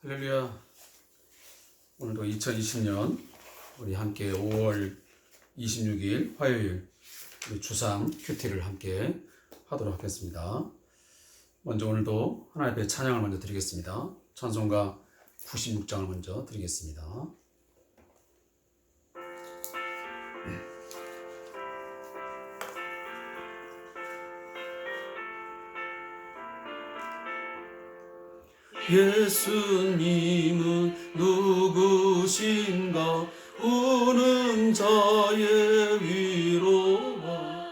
할렐루야. 오늘도 2020년 우리 함께 5월 26일 화요일 우리 주상 큐티를 함께 하도록 하겠습니다. 먼저 오늘도 하나님 앞에 찬양을 먼저 드리겠습니다. 찬송가 96장을 먼저 드리겠습니다. 예수님은 누구신가? 우는 자의 위로와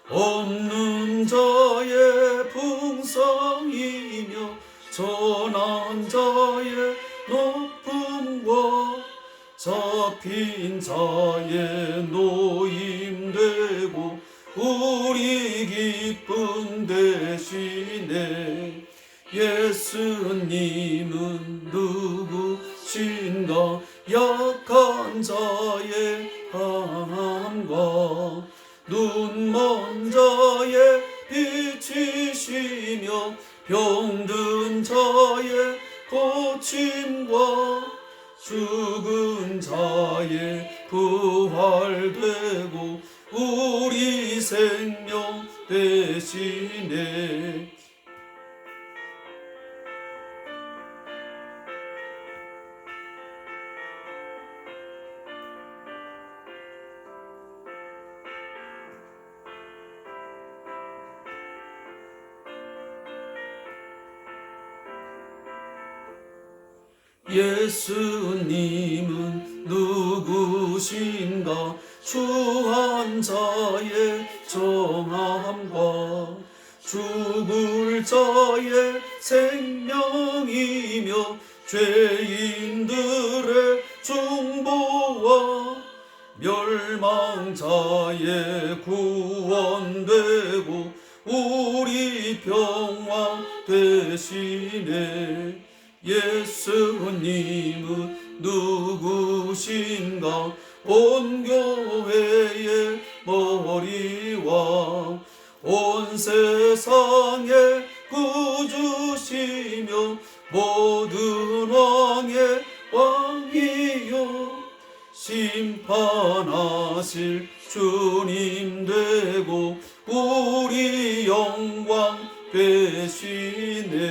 없는 자의 풍성이며 전한 자의 높음과 잡힌 자의 노임되고 우리 기쁨 되시네. 예수님은 누구신가? 약한 자의 강함과 눈먼 자의 빛이시며 병든 자의 고침과 죽은 자의 부활되고 우리 생명 되시네. 예수님은 누구신가? 추한 자의 정함과 죽을 자의 생명이며 죄인들의 중보와 멸망자의 구원되고 우리 평화 되시네. 예수님은 누구신가? 온 교회의 머리와 온 세상의 구주시며 모든 왕의 왕이요 심판하실 주님 되고 우리 영광 되시네.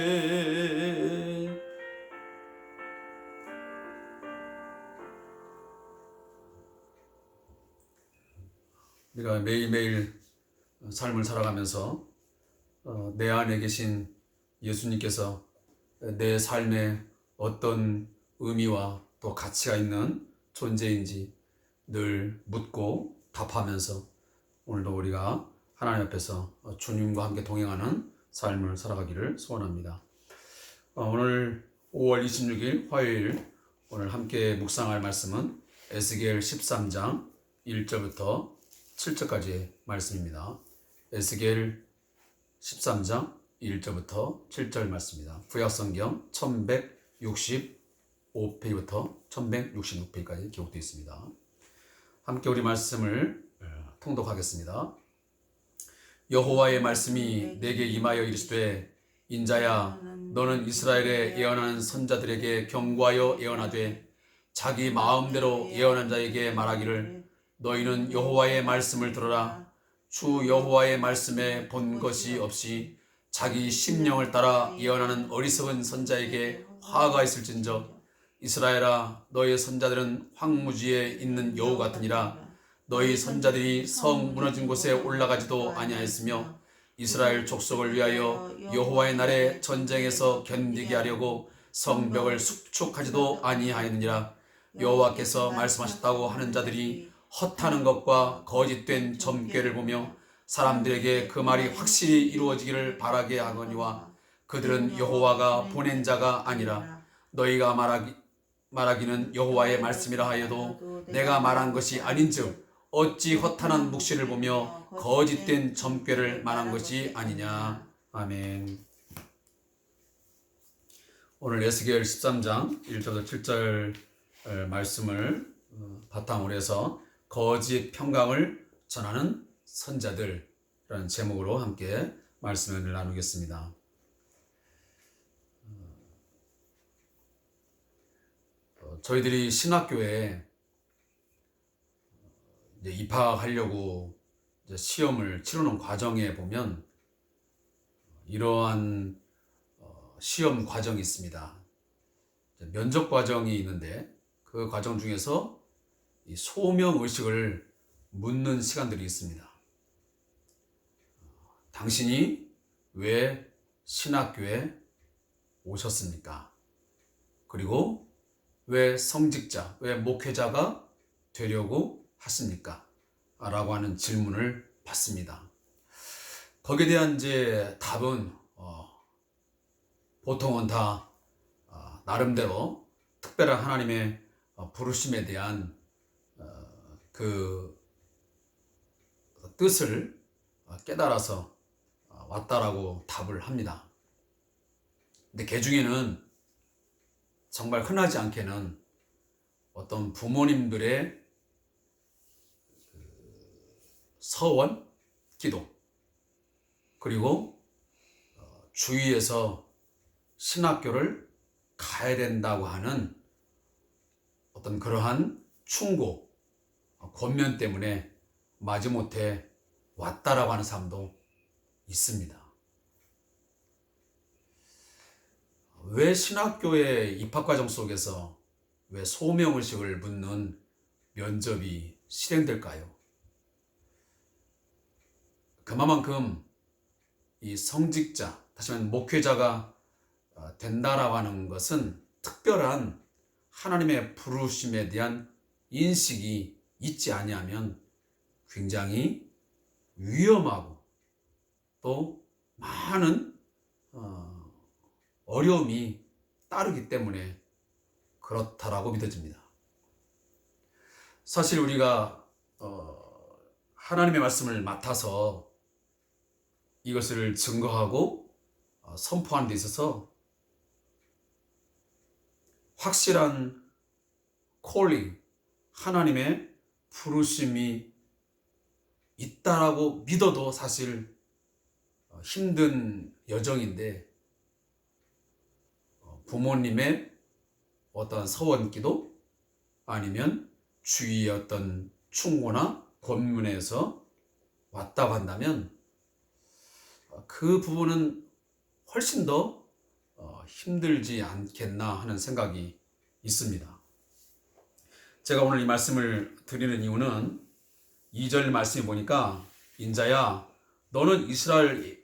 우리가 매일매일 삶을 살아가면서 내 안에 계신 예수님께서 내 삶에 어떤 의미와 또 가치가 있는 존재인지 늘 묻고 답하면서 오늘도 우리가 하나님 앞에서 주님과 함께 동행하는 삶을 살아가기를 소원합니다. 오늘 5월 26일 화요일 오늘 함께 묵상할 말씀은 에스겔 13장 1절부터 7절까지의 말씀입니다. 에스겔 13장 1절부터 7절 말씀입니다. 구약성경 1165페이지부터 1166페이지까지 기록되어 있습니다. 함께 우리 말씀을 통독하겠습니다. 여호와의 말씀이 내게 임하여 이르시되 인자야 너는 이스라엘에 예언하는 선자들에게 경고하여 예언하되 자기 마음대로 예언한 자에게 말하기를 너희는 여호와의 말씀을 들어라. 주 여호와의 말씀에 본 것이 없이 자기 심령을 따라 예언하는 어리석은 선자에게 화가 있을진저 이스라엘아 너희 선자들은 황무지에 있는 여우 같으니라. 너희 선자들이 성 무너진 곳에 올라가지도 아니하였으며 이스라엘 족속을 위하여 여호와의 날에 전쟁에서 견디게 하려고 성벽을 수축하지도 아니하였느니라. 여호와께서 말씀하셨다고 하는 자들이 헛하는 것과 거짓된 점괘를 보며 사람들에게 그 말이 확실히 이루어지기를 바라게 하거니와 그들은 여호와가 보낸 자가 아니라 너희가 말하기는 여호와의 말씀이라 하여도 내가 말한 것이 아닌즉 어찌 허탄한 묵시를 보며 거짓된 점괘를 말한 것이 아니냐. 아멘. 오늘 에스겔 13장 1절부터 7절 말씀을 바탕으로 해서 거짓 평강을 전하는 선자들이라는 제목으로 함께 말씀을 나누겠습니다. 저희들이 신학교에 이제 입학하려고 이제 시험을 치르는 과정에 보면 이러한 시험 과정이 있습니다. 면접 과정이 있는데 그 과정 중에서 이 소명 의식을 묻는 시간들이 있습니다. 당신이 왜 신학교에 오셨습니까? 그리고 왜 성직자, 왜 목회자가 되려고 하십니까? 라고 하는 질문을 받습니다. 거기에 대한 이제 답은 보통은 다 나름대로 특별한 하나님의 부르심에 대한 그 뜻을 깨달아서 왔다라고 답을 합니다. 근데 그 중에는 정말 흔하지 않게는 어떤 부모님들의 서원, 기도, 그리고 주위에서 신학교를 가야 된다고 하는 어떤 그러한 충고, 권면 때문에 마지못해 왔다라고 하는 사람도 있습니다. 왜 신학교의 입학과정 속에서 왜 소명의식을 묻는 면접이 실행될까요? 그만큼 이 성직자, 다시 말하면 목회자가 된다라고 하는 것은 특별한 하나님의 부르심에 대한 인식이 있지 아니하면 굉장히 위험하고 또 많은 어려움이 따르기 때문에 그렇다라고 믿어집니다. 사실 우리가 하나님의 말씀을 맡아서 이것을 증거하고 선포하는 데 있어서 확실한 콜링, 하나님의 부르심이 있다라고 믿어도 사실 힘든 여정인데 부모님의 어떤 서원기도 아니면 주위의 어떤 충고나 권면에서 왔다고 한다면 그 부분은 훨씬 더 힘들지 않겠나 하는 생각이 있습니다. 제가 오늘 이 말씀을 드리는 이유는 2절 말씀에 보니까 인자야 너는 이스라엘에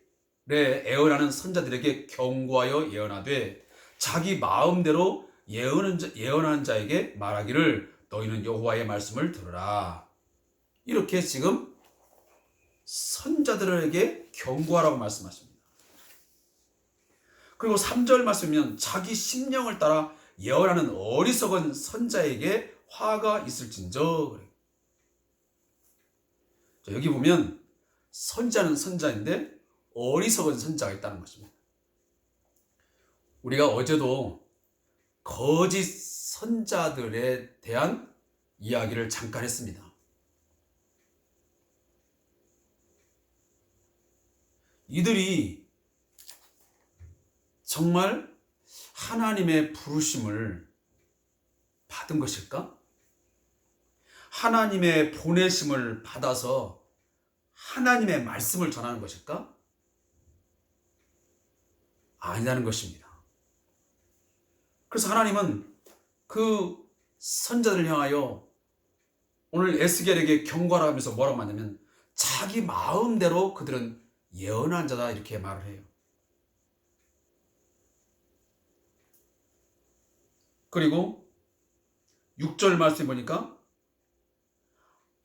예언하는 선자들에게 경고하여 예언하되 자기 마음대로 예언하는 자에게 말하기를 너희는 여호와의 말씀을 들으라. 이렇게 지금 선자들에게 경고하라고 말씀하십니다. 그리고 3절 말씀이면 자기 심령을 따라 예언하는 어리석은 선자에게 화가 있을진저. 여기 보면 선자는 선자인데 어리석은 선자가 있다는 것입니다. 우리가 어제도 거짓 선자들에 대한 이야기를 잠깐 했습니다. 이들이 정말 하나님의 부르심을 받은 것일까? 하나님의 보내심을 받아서 하나님의 말씀을 전하는 것일까? 아니라는 것입니다. 그래서 하나님은 그 선자들을 향하여 오늘 에스겔에게 경고하라 하면서 뭐라고 말하냐면 자기 마음대로 그들은 예언한 자다 이렇게 말을 해요. 그리고 6절 말씀해 보니까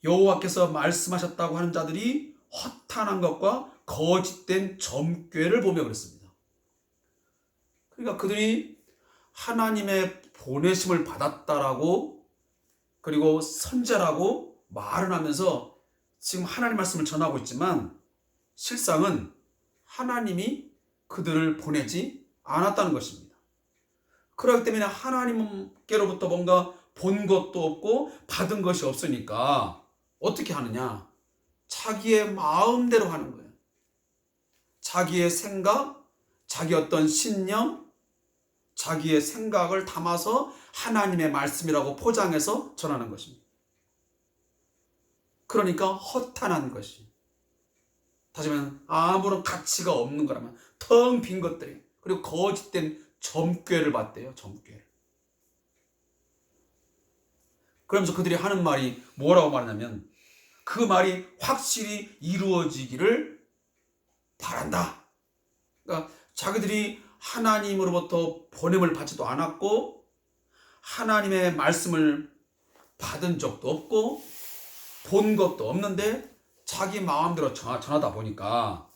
여호와께서 말씀하셨다고 하는 자들이 허탄한 것과 거짓된 점괘를 보며 그랬습니다. 그러니까 그들이 하나님의 보내심을 받았다라고 그리고 선자라고 말을 하면서 지금 하나님 말씀을 전하고 있지만 실상은 하나님이 그들을 보내지 않았다는 것입니다. 그렇기 때문에 하나님께로부터 뭔가 본 것도 없고 받은 것이 없으니까 어떻게 하느냐? 자기의 마음대로 하는 거예요. 자기의 생각, 자기 어떤 신념, 자기의 생각을 담아서 하나님의 말씀이라고 포장해서 전하는 것입니다. 그러니까 허탄한 것이, 다시 말하면 아무런 가치가 없는 거라면 텅 빈 것들이, 그리고 거짓된 점괘를 받대요. 점괘. 그러면서 그들이 하는 말이 뭐라고 말하냐면, 그 말이 확실히 이루어지기를 바란다. 그러니까 자기들이 하나님으로부터 보냄을 받지도 않았고 하나님의 말씀을 받은 적도 없고 본 것도 없는데 자기 마음대로 전하다 보니까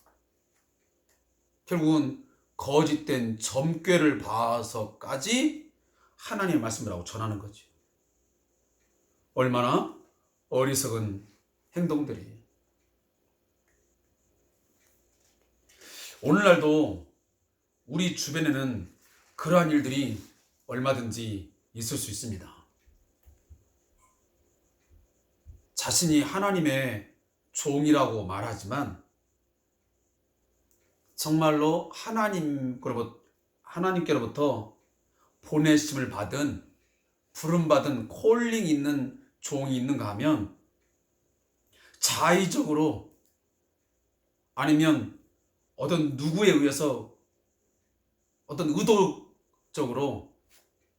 결국은 거짓된 점괘를 봐서까지 하나님의 말씀이라고 전하는 거지. 얼마나 어리석은 행동들이. 오늘날도 우리 주변에는 그러한 일들이 얼마든지 있을 수 있습니다. 자신이 하나님의 종이라고 말하지만 정말로 하나님께로부터 보내심을 받은, 부름받은 콜링 있는 종이 있는가 하면 자의적으로, 아니면 어떤 누구에 의해서 어떤 의도적으로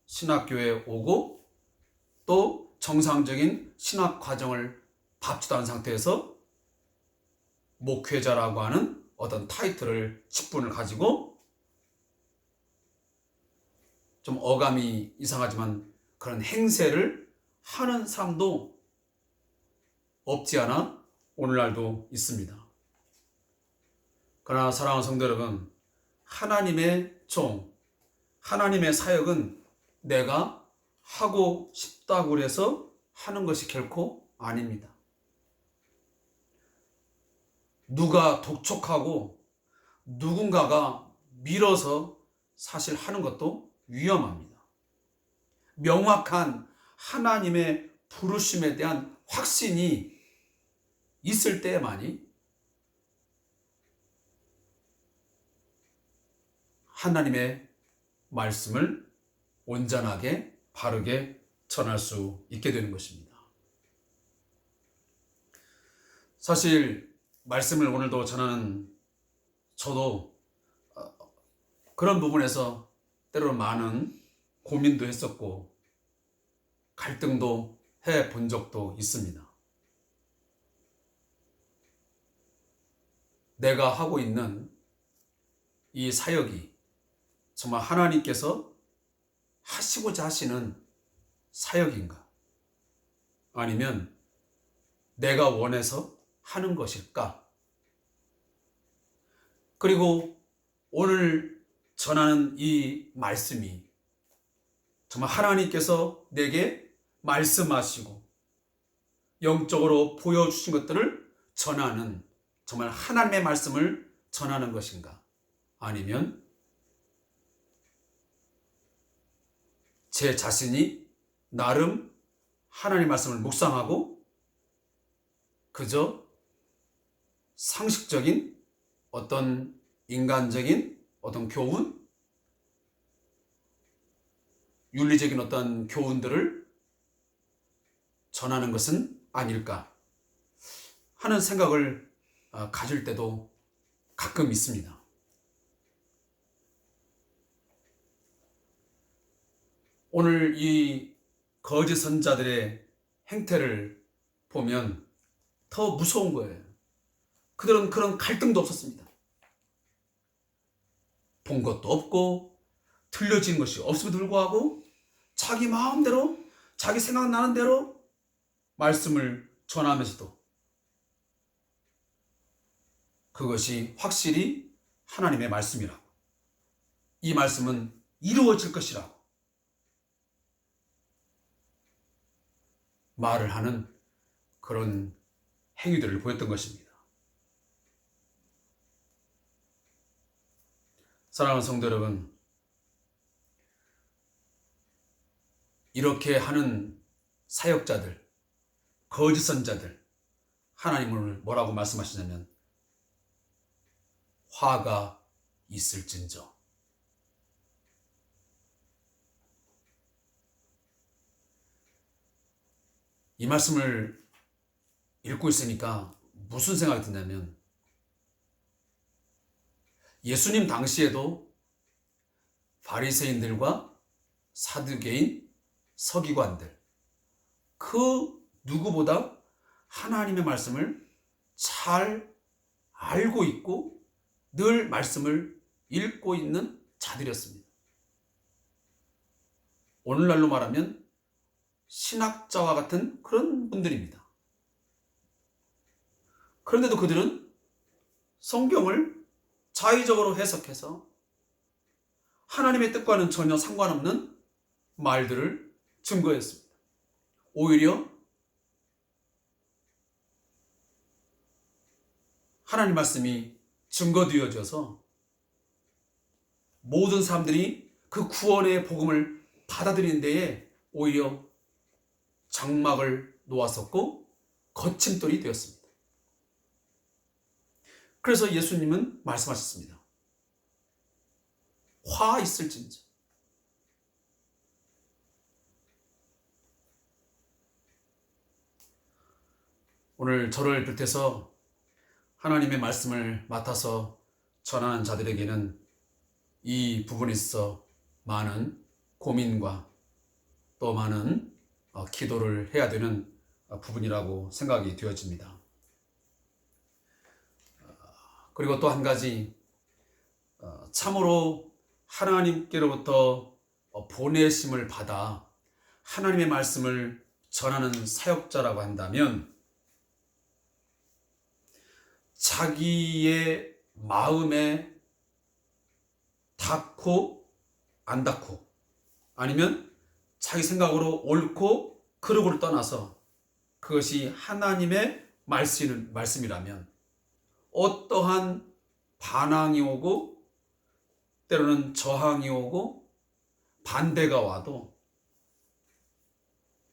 신학교에 오고 또 정상적인 신학 과정을 밟지도 않은 상태에서 목회자라고 하는 어떤 타이틀을, 직분을 가지고, 좀 어감이 이상하지만 그런 행세를 하는 사람도 없지 않아 오늘날도 있습니다. 그러나 사랑하는 성도 여러분, 하나님의 종, 하나님의 사역은 내가 하고 싶다고 해서 하는 것이 결코 아닙니다. 누가 독촉하고 누군가가 밀어서 사실 하는 것도 위험합니다. 명확한 하나님의 부르심에 대한 확신이 있을 때만이 하나님의 말씀을 온전하게 바르게 전할 수 있게 되는 것입니다. 사실 말씀을 오늘도 전하는 저도 그런 부분에서 때로는 많은 고민도 했었고 갈등도 해본 적도 있습니다. 내가 하고 있는 이 사역이 정말 하나님께서 하시고자 하시는 사역인가? 아니면 내가 원해서 하는 것일까? 그리고 오늘 전하는 이 말씀이 정말 하나님께서 내게 말씀하시고 영적으로 보여주신 것들을 전하는, 정말 하나님의 말씀을 전하는 것인가? 아니면 제 자신이 나름 하나님의 말씀을 묵상하고 그저 상식적인 어떤 인간적인 어떤 교훈, 윤리적인 어떤 교훈들을 전하는 것은 아닐까 하는 생각을 가질 때도 가끔 있습니다. 오늘 이 거짓 선자들의 행태를 보면 더 무서운 거예요. 그들은 그런 갈등도 없었습니다. 본 것도 없고 들려진 것이 없음에도 불구하고 자기 마음대로, 자기 생각나는 대로 말씀을 전하면서도 그것이 확실히 하나님의 말씀이라고, 이 말씀은 이루어질 것이라고 말을 하는 그런 행위들을 보였던 것입니다. 사랑하는 성도 여러분, 이렇게 하는 사역자들, 거짓 선자들, 하나님은 뭐라고 말씀하시냐면 화가 있을진저. 이 말씀을 읽고 있으니까 무슨 생각이 드냐면, 예수님 당시에도 바리새인들과 사두개인, 서기관들, 그 누구보다 하나님의 말씀을 잘 알고 있고 늘 말씀을 읽고 있는 자들이었습니다. 오늘날로 말하면 신학자와 같은 그런 분들입니다. 그런데도 그들은 성경을 자의적으로 해석해서 하나님의 뜻과는 전혀 상관없는 말들을 증거했습니다. 오히려 하나님 말씀이 증거되어져서 모든 사람들이 그 구원의 복음을 받아들이는 데에 오히려 장막을 놓았었고 거침돌이 되었습니다. 그래서 예수님은 말씀하셨습니다. 화 있을진저. 오늘 저를 비롯해서 하나님의 말씀을 맡아서 전하는 자들에게는 이 부분에 있어 많은 고민과 또 많은 기도를 해야 되는 부분이라고 생각이 되어집니다. 그리고 또 한 가지, 참으로 하나님께로부터 보내심을 받아 하나님의 말씀을 전하는 사역자라고 한다면 자기의 마음에 닿고 안 닿고, 아니면 자기 생각으로 옳고 그르고를 떠나서 그것이 하나님의 말씀이라면 어떠한 반항이 오고 때로는 저항이 오고 반대가 와도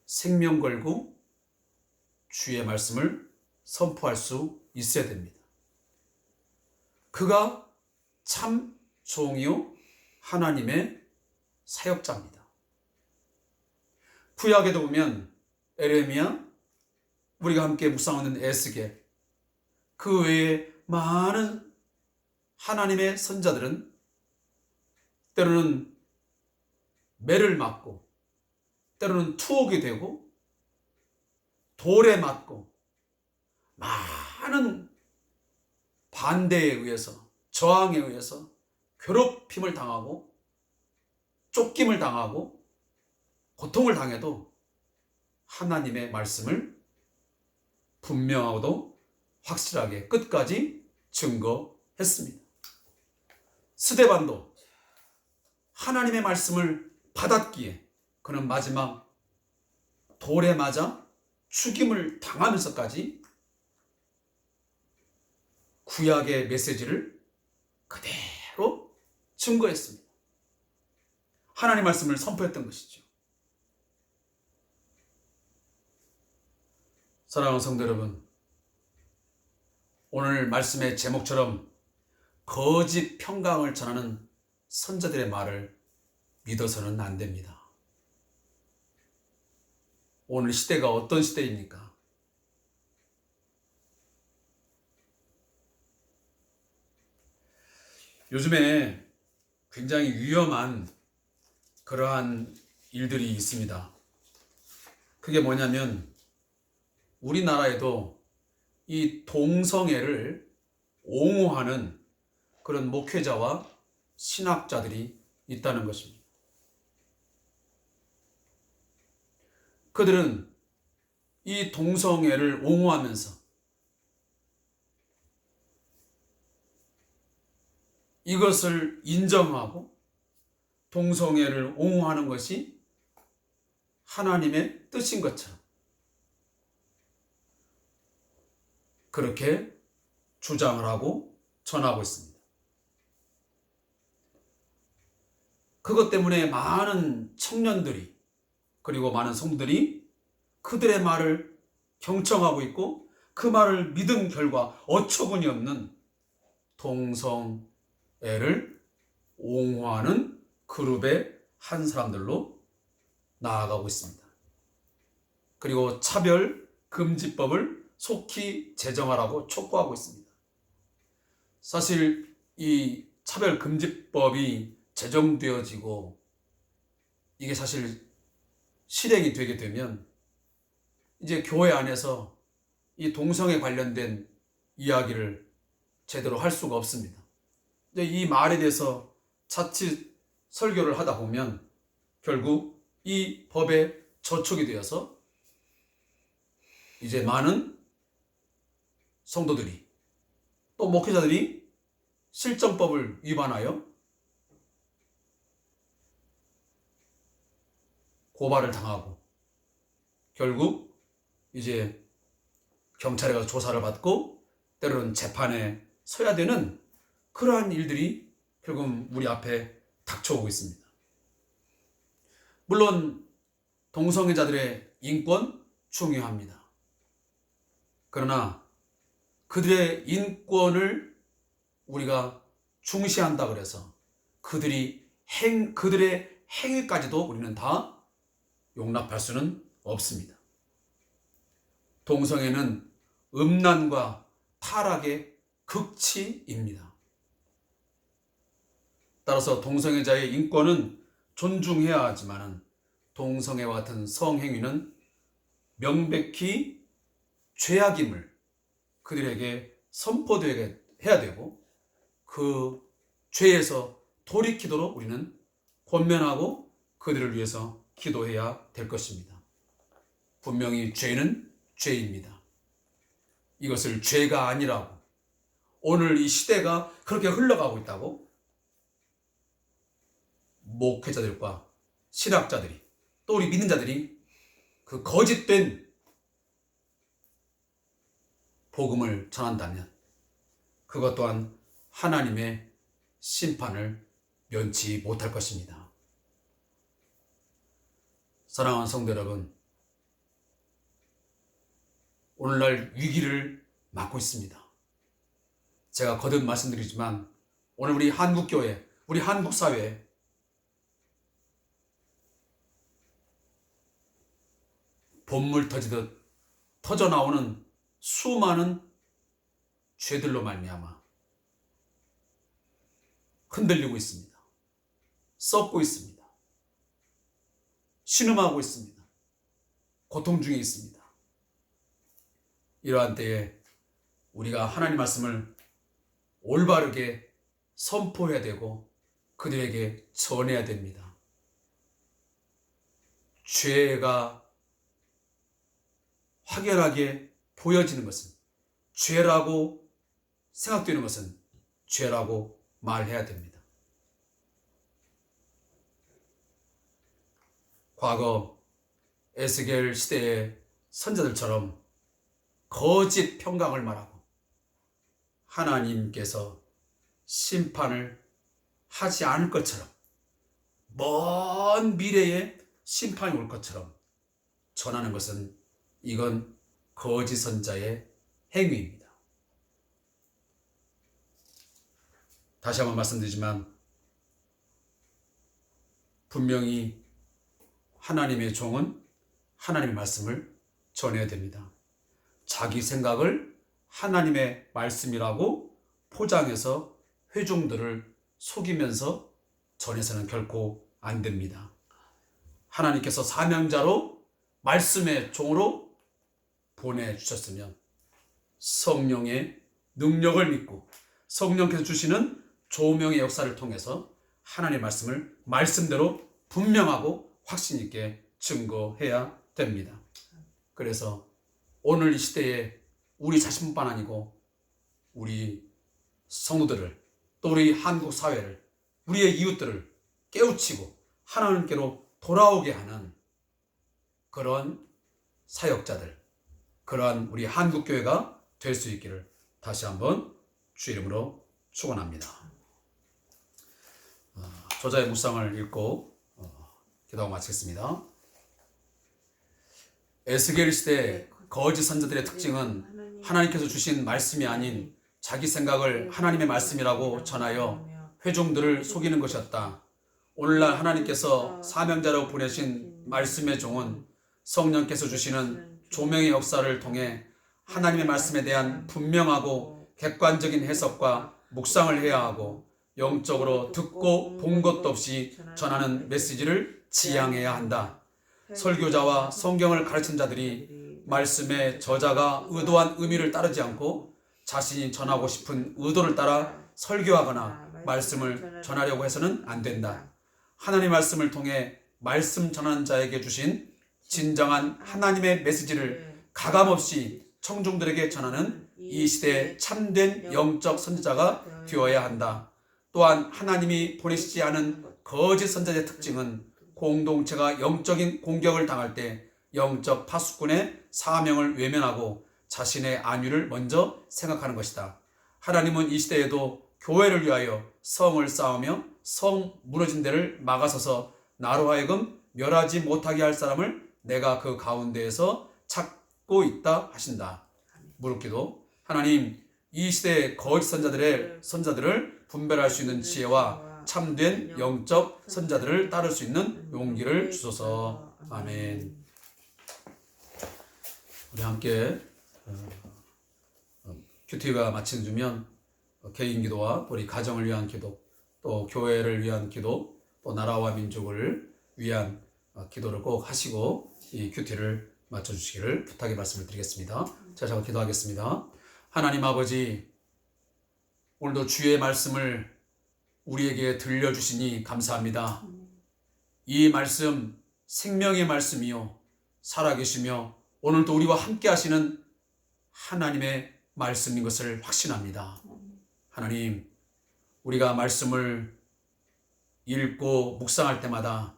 생명 걸고 주의 말씀을 선포할 수 있어야 됩니다. 그가 참 종이요 하나님의 사역자입니다. 구약에도 보면 에레미야, 우리가 함께 묵상하는 에스겔, 그 외에 많은 하나님의 선자들은 때로는 매를 맞고 때로는 투옥이 되고 돌에 맞고 많은 반대에 의해서, 저항에 의해서 괴롭힘을 당하고 쫓김을 당하고 고통을 당해도 하나님의 말씀을 분명하고도 확실하게 끝까지 증거했습니다. 스데반도 하나님의 말씀을 받았기에 그는 마지막 돌에 맞아 죽임을 당하면서까지 구약의 메시지를 그대로 증거했습니다. 하나님 말씀을 선포했던 것이죠. 사랑하는 성도 여러분, 오늘 말씀의 제목처럼 거짓 평강을 전하는 선자들의 말을 믿어서는 안 됩니다. 오늘 시대가 어떤 시대입니까? 요즘에 굉장히 위험한 그러한 일들이 있습니다. 그게 뭐냐면 우리나라에도 이 동성애를 옹호하는 그런 목회자와 신학자들이 있다는 것입니다. 그들은 이 동성애를 옹호하면서 이것을 인정하고 동성애를 옹호하는 것이 하나님의 뜻인 것처럼 그렇게 주장을 하고 전하고 있습니다. 그것 때문에 많은 청년들이 그리고 많은 성도들이 그들의 말을 경청하고 있고 그 말을 믿은 결과 어처구니 없는 동성애를 옹호하는 그룹의 한 사람들로 나아가고 있습니다. 그리고 차별 금지법을 속히 제정하라고 촉구하고 있습니다. 사실 이 차별 금지법이 제정되어지고 이게 사실 실행이 되게 되면 이제 교회 안에서 이 동성애 관련된 이야기를 제대로 할 수가 없습니다. 근데 이 말에 대해서 자칫 설교를 하다 보면 결국 이 법에 저촉이 되어서 이제 많은 성도들이 또 목회자들이 실정법을 위반하여 고발을 당하고 결국 이제 경찰에 가서 조사를 받고 때로는 재판에 서야 되는 그러한 일들이 결국 우리 앞에 닥쳐오고 있습니다. 물론 동성애자들의 인권 중요합니다. 그러나 그들의 인권을 우리가 중시한다 그래서 그들의 행위까지도 우리는 다 용납할 수는 없습니다. 동성애는 음란과 타락의 극치입니다. 따라서 동성애자의 인권은 존중해야 하지만 동성애와 같은 성행위는 명백히 죄악임을 그들에게 선포되게 해야 되고 그 죄에서 돌이키도록 우리는 권면하고 그들을 위해서 기도해야 될 것입니다. 분명히 죄는 죄입니다. 이것을 죄가 아니라고 오늘 이 시대가 그렇게 흘러가고 있다고 목회자들과 신학자들이 또 우리 믿는 자들이 그 거짓된 복음을 전한다면 그것 또한 하나님의 심판을 면치 못할 것입니다. 사랑하는 성도 여러분, 오늘날 위기를 맞고 있습니다. 제가 거듭 말씀드리지만 오늘 우리 한국교회, 우리 한국사회에 봇물 터지듯 터져나오는 수많은 죄들로 말미암아 흔들리고 있습니다. 썩고 있습니다. 신음하고 있습니다. 고통 중에 있습니다. 이러한 때에 우리가 하나님 말씀을 올바르게 선포해야 되고 그들에게 전해야 됩니다. 죄가 확연하게 보여지는 것은 죄라고 생각되는 것은 죄라고 말해야 됩니다. 과거 에스겔 시대의 선자들처럼 거짓 평강을 말하고 하나님께서 심판을 하지 않을 것처럼 먼 미래에 심판이 올 것처럼 전하는 것은 이건 거짓 선자의 행위입니다. 다시 한번 말씀드리지만 분명히 하나님의 종은 하나님의 말씀을 전해야 됩니다. 자기 생각을 하나님의 말씀이라고 포장해서 회중들을 속이면서 전해서는 결코 안 됩니다. 하나님께서 사명자로 말씀의 종으로 보내주셨으면 성령의 능력을 믿고 성령께서 주시는 조명의 역사를 통해서 하나님의 말씀을 말씀대로 분명하고 확신 있게 증거해야 됩니다. 그래서 오늘 이 시대에 우리 자신뿐만 아니고 우리 성도들을 또 우리 한국 사회를 우리의 이웃들을 깨우치고 하나님께로 돌아오게 하는 그런 사역자들, 그러한 우리 한국교회가 될 수 있기를 다시 한번 주 이름으로 축원합니다. 저자의 묵상을 읽고 기도하고 마치겠습니다. 에스겔 시대 거짓 선자들의 특징은 하나님께서 주신 말씀이 아닌 자기 생각을 하나님의 말씀이라고 전하여 회중들을 속이는 것이었다. 오늘날 하나님께서 사명자로 보내신 말씀의 종은 성령께서 주시는 조명의 역사를 통해 하나님의 말씀에 대한 분명하고 객관적인 해석과 묵상을 해야 하고 영적으로 듣고 본 것도 없이 전하는 메시지를 지향해야 한다. 설교자와 성경을 가르친 자들이 말씀의 저자가 의도한 의미를 따르지 않고 자신이 전하고 싶은 의도를 따라 설교하거나 말씀을 전하려고 해서는 안 된다. 하나님의 말씀을 통해 말씀 전하는 자에게 주신 진정한 하나님의 메시지를 가감없이 청중들에게 전하는 이 시대의 참된 영적 선지자가 되어야 한다. 또한 하나님이 보내시지 않은 거짓 선지자의 특징은 공동체가 영적인 공격을 당할 때 영적 파수꾼의 사명을 외면하고 자신의 안위를 먼저 생각하는 것이다. 하나님은 이 시대에도 교회를 위하여 성을 쌓으며 성 무너진 데를 막아서서 나로 하여금 멸하지 못하게 할 사람을 내가 그 가운데에서 찾고 있다 하신다. 무릎기도. 하나님, 이 시대의 거짓 선자들을 분별할 수 있는 지혜와 참된 영적 선자들을 따를 수 있는 용기를 주소서. 아멘. 우리 함께 큐티가 마치는 주면 개인 기도와 우리 가정을 위한 기도, 또 교회를 위한 기도, 또 나라와 민족을 위한 기도를 꼭 하시고 이 큐티를 마쳐주시기를 부탁의 말씀을 드리겠습니다. 제가 기도하겠습니다. 하나님 아버지, 오늘도 주의 말씀을 우리에게 들려주시니 감사합니다. 이 말씀 생명의 말씀이요 살아계시며 오늘도 우리와 함께 하시는 하나님의 말씀인 것을 확신합니다. 하나님, 우리가 말씀을 읽고 묵상할 때마다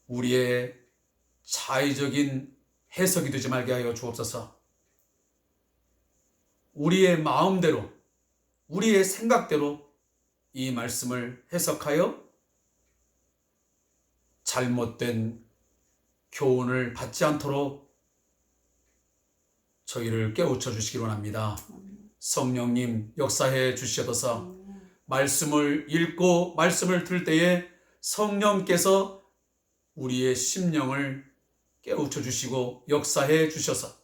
우리의 자의적인 해석이 되지 말게 하여 주옵소서. 우리의 마음대로, 우리의 생각대로 이 말씀을 해석하여 잘못된 교훈을 받지 않도록 저희를 깨우쳐 주시기 원합니다. 성령님 역사해 주시옵소서. 말씀을 읽고 말씀을 들을 때에 성령께서 우리의 심령을 깨우쳐 주시고 역사해 주셔서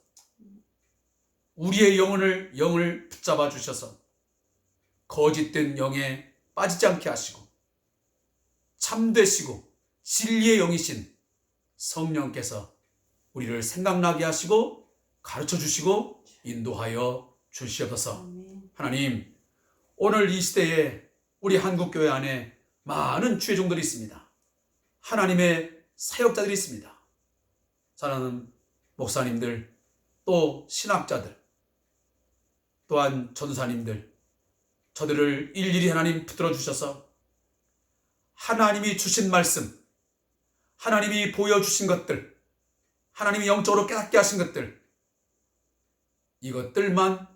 우리의 영을 붙잡아 주셔서 거짓된 영에 빠지지 않게 하시고 참되시고 진리의 영이신 성령께서 우리를 생각나게 하시고 가르쳐 주시고 인도하여 주시옵소서. 하나님, 오늘 이 시대에 우리 한국교회 안에 많은 죄종들이 있습니다. 하나님의 사역자들이 있습니다. 사랑하는 목사님들, 또 신학자들, 또한 전사님들, 저들을 일일이 하나님 붙들어 주셔서 하나님이 주신 말씀, 하나님이 보여주신 것들, 하나님이 영적으로 깨닫게 하신 것들, 이것들만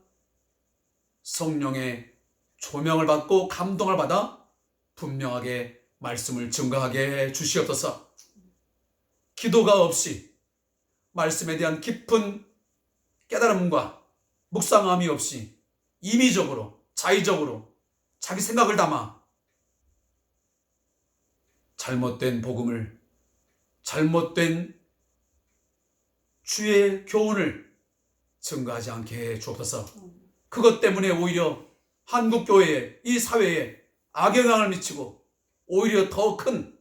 성령의 조명을 받고 감동을 받아 분명하게 말씀을 증거하게 해 주시옵소서. 기도가 없이 말씀에 대한 깊은 깨달음과 묵상함이 없이 임의적으로 자의적으로 자기 생각을 담아 잘못된 복음을, 잘못된 주의 교훈을 증거하지 않게 해 주옵소서. 그것 때문에 오히려 한국교회에, 이 사회에 악영향을 미치고 오히려 더 큰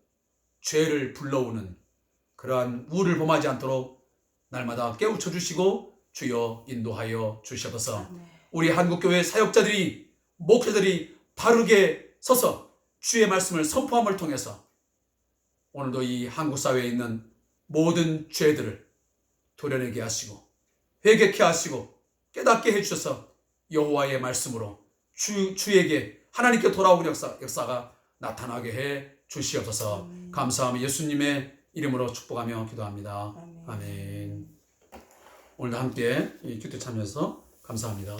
죄를 불러오는 그러한 우를 범하지 않도록 날마다 깨우쳐 주시고 주여 인도하여 주시옵소서. 우리 한국교회 사역자들이, 목회자들이 바르게 서서 주의 말씀을 선포함을 통해서 오늘도 이 한국 사회에 있는 모든 죄들을 도려내게 하시고 회개케 하시고 깨닫게 해주셔서 여호와의 말씀으로 주에게 하나님께 돌아오는 역사가 나타나게 해 주시옵소서. 감사하며 예수님의 이름으로 축복하며 기도합니다. 아멘. 오늘도 함께 이 큐티 참여해서 감사합니다.